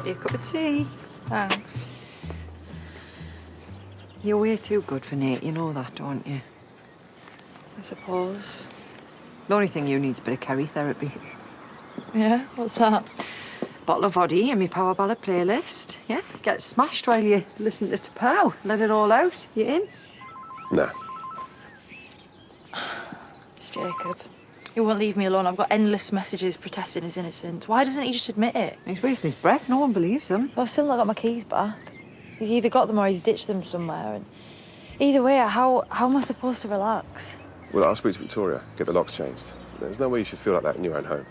Got you a cup of tea. Thanks. You're way too good for Nate, you know that, don't you? I suppose. The only thing you need's a bit of Kerry therapy. Yeah? What's that? Bottle of voddy and my power ballad playlist. Yeah? Get smashed while you listen to T'Pow. Let it all out. You in? Nah. It's Jacob. He won't leave me alone. I've got endless messages protesting his innocence. Why doesn't he just admit it? He's wasting his breath. No one believes him. Well, I've still not got my keys back. He's either got them or he's ditched them somewhere. And either way, how am I supposed to relax? Well, I'll speak to Victoria, get the locks changed. There's no way you should feel like that in your own home.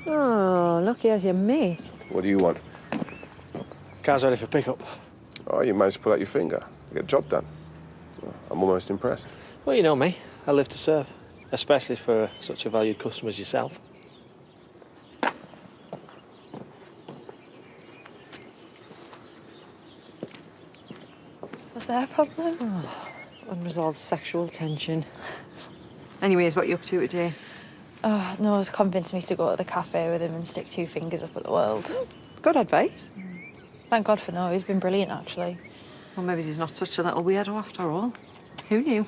Oh, lucky as your mate. What do you want? Car's ready for pickup. Oh, you managed to pull out your finger. Get the job done. Well, I'm almost impressed. Well, you know me. I live to serve, especially for such a valued customer as yourself. What's their problem? Oh, unresolved sexual tension. Anyways, what are you up to today? Oh, Noah's convinced me to go to the cafe with him and stick 2 fingers up at the world. Good advice. Thank God for Noah. He's been brilliant, actually. Well, maybe he's not such a little weirdo after all. Who knew?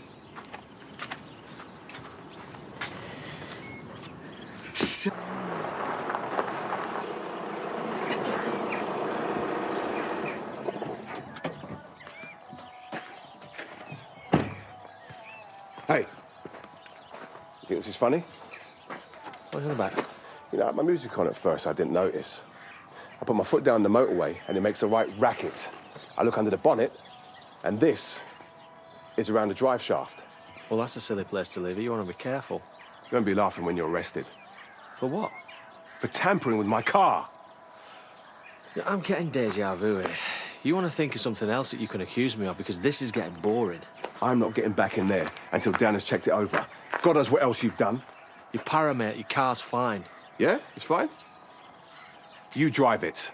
Hey! You think this is funny? What's it about? You know, I had my music on at first, I didn't notice. I put my foot down the motorway and it makes a right racket. I look under the bonnet and this is around the drive shaft. Well, that's a silly place to leave it. You want to be careful. You won't be laughing when you're arrested. For what? For tampering with my car. Yeah, I'm getting deja vu here. You want to think of something else that you can accuse me of because this is getting boring. I'm not getting back in there until Dan has checked it over. God knows what else you've done. You para, mate. Your car's fine. Yeah? It's fine? You drive it.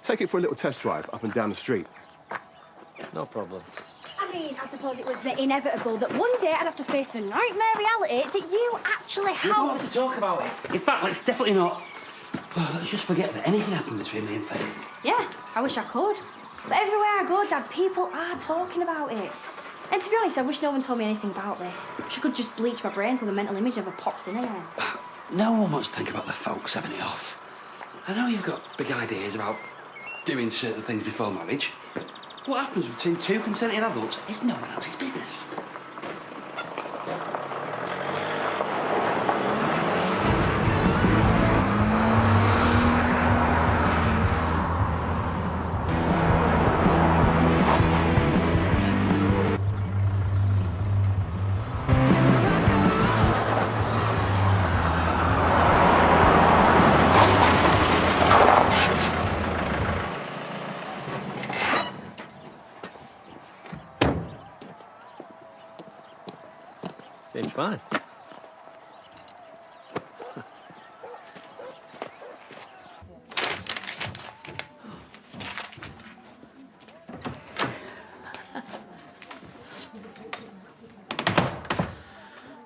Take it for a little test drive up and down the street. No problem. I mean, I suppose it was the inevitable that one day I'd have to face the nightmare reality that you actually We don't have. have to talk about it. In fact, let's definitely not. Let's just forget that anything happened between me and Faith. Yeah, I wish I could. But everywhere I go, Dad, people are talking about it. And to be honest, I wish no one told me anything about this. I wish I could just bleach my brain so the mental image never pops in again. No one wants to think about the folks having it off. I know you've got big ideas about doing certain things before marriage. What happens between 2 consenting adults is no one else's business. Seems fine.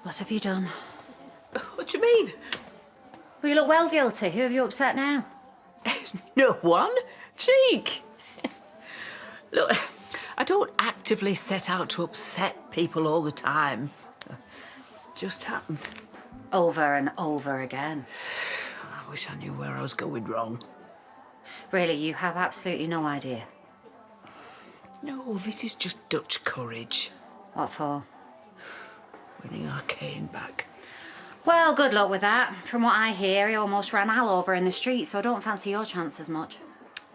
What have you done? What do you mean? Well, you look well guilty. Who have you upset now? No one. Cheek. Look, I don't actively set out to upset people all the time. It just happens. Over and over again. I wish I knew where I was going wrong. Really, you have absolutely no idea. No, this is just Dutch courage. What for? Winning our Cain back. Well, good luck with that. From what I hear, he almost ran Al over in the street, so I don't fancy your chances much.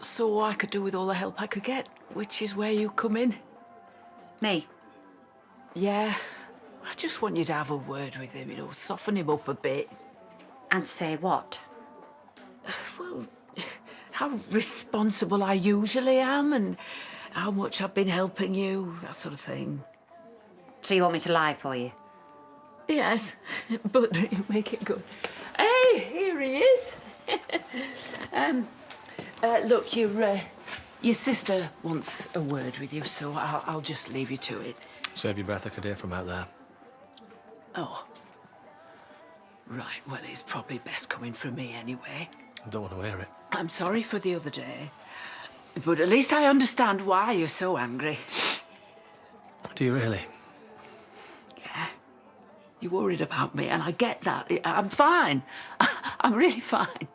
So I could do with all the help I could get, which is where you come in. Me? Yeah. I just want you to have a word with him, you know, soften him up a bit. And say what? Well, how responsible I usually am and how much I've been helping you, that sort of thing. So you want me to lie for you? Yes, but make it good. Hey, here he is. Look, your sister wants a word with you, so I'll just leave you to it. Save your breath, I could hear from out there. Oh. Right, well, it's probably best coming from me anyway. I don't want to hear it. I'm sorry for the other day, but at least I understand why you're so angry. Do you really? Yeah. You're worried about me, and I get that. I'm fine. I'm really fine.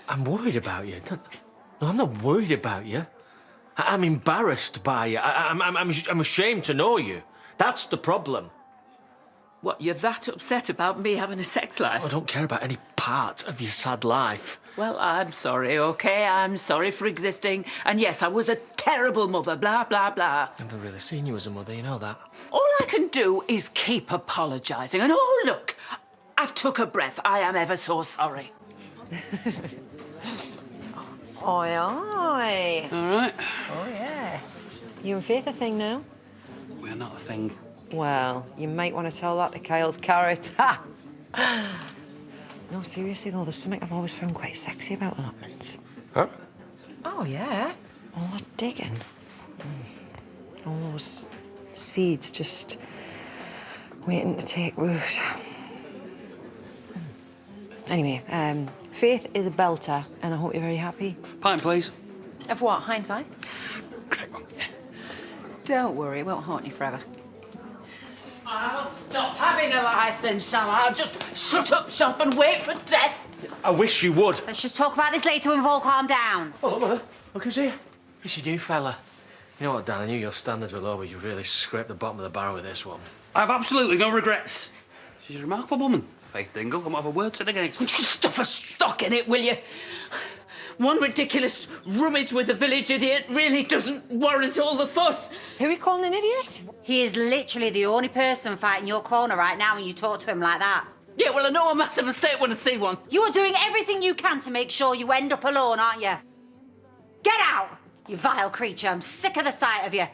I'm worried about you. No, I'm not worried about you. I'm embarrassed by you. I'm ashamed to know you. That's the problem. What, you're that upset about me having a sex life? I don't care about any part of your sad life. Well, I'm sorry, OK? I'm sorry for existing. And yes, I was a terrible mother, blah, blah, blah. I've never really seen you as a mother, you know that. All I can do is keep apologising. And oh, look, I took a breath. I am ever so sorry. Oi, oi. All right. Oh, yeah. You and Faith a thing now? We're not a thing. Well, you might want to tell that to Kyle's carrot. Ha! No, seriously, though, there's something I've always found quite sexy about allotments. Huh? Oh, yeah. All that digging. All those seeds just waiting to take root. Anyway, Faith is a belter, and I hope you're very happy. Pint, please. Of what, hindsight? Great one. Don't worry, it won't haunt you forever. I'll stop having a life then, shall I? I'll just shut up shop and wait for death. I wish you would. Let's just talk about this later when we've all calmed down. Oh, look, Mother. Look who's here. It's your new fella. You know what, Dan? I knew your standards were low, but you really scraped the bottom of the barrel with this one. I have absolutely no regrets. She's a remarkable woman. Faith Dingle, I won't have a word said against her. Just stuff a stock in it, will you? One ridiculous rummage with a village idiot really doesn't warrant all the fuss. Who are you calling an idiot? He is literally the only person fighting your corner right now, and you talk to him like that. Yeah, well, I know a massive mistake when I see one. You are doing everything you can to make sure you end up alone, aren't you? Get out, you vile creature. I'm sick of the sight of you.